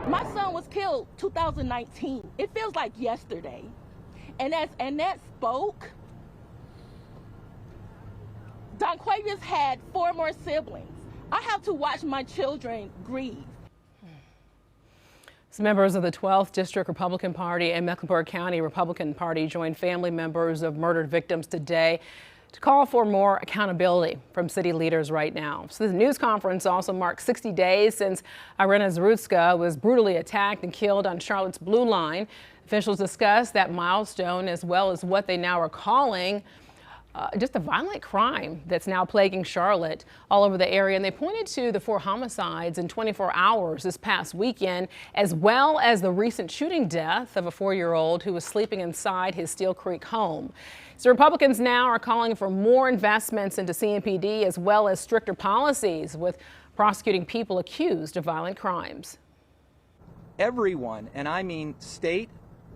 My son was killed 2019. It feels like yesterday. And that spoke. Donquavius had 4 more siblings. I have to watch my children grieve. Some members of the 12th District Republican Party and Mecklenburg County Republican Party joined family members of murdered victims today to call for more accountability from city leaders right now. So the news conference also marks 60 days since Iryna Zarutska was brutally attacked and killed on Charlotte's Blue Line. Officials discussed that milestone as well as what they now are calling just a violent crime that's now plaguing Charlotte all over the area. And they pointed to the 4 homicides in 24 hours this past weekend, as well as the recent shooting death of a 4-year-old who was sleeping inside his Steel Creek home. So Republicans now are calling for more investments into CMPD as well as stricter policies with prosecuting people accused of violent crimes. Everyone, and I mean state,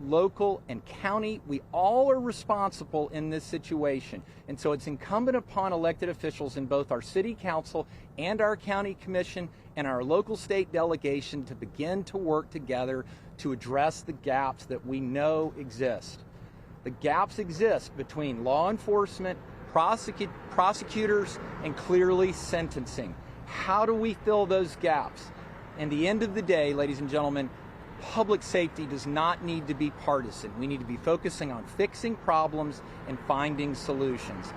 local, and county, we all are responsible in this situation. And so it's incumbent upon elected officials in both our city council and our county commission and our local state delegation to begin to work together to address the gaps that we know exist. The gaps exist between law enforcement, prosecutors, and clearly sentencing. How do we fill those gaps? At the end of the day, ladies and gentlemen, public safety does not need to be partisan. We need to be focusing on fixing problems and finding solutions.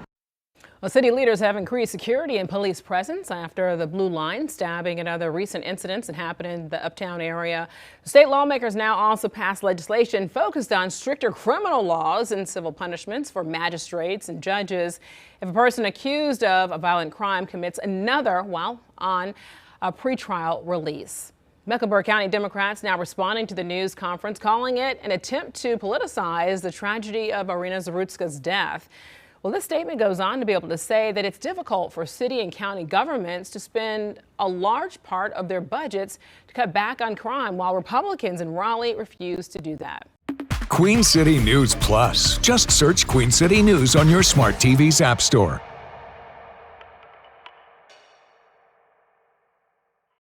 Well, city leaders have increased security and police presence after the Blue Line stabbing and other recent incidents that happened in the uptown area. State lawmakers now also passed legislation focused on stricter criminal laws and civil punishments for magistrates and judges if a person accused of a violent crime commits another while on a pretrial release. Mecklenburg County Democrats now responding to the news conference, calling it an attempt to politicize the tragedy of Iryna Zarutska's death. Well, this statement goes on to be able to say that it's difficult for city and county governments to spend a large part of their budgets to cut back on crime, while Republicans in Raleigh refuse to do that. Queen City News Plus. Just search Queen City News on your smart TV's app store.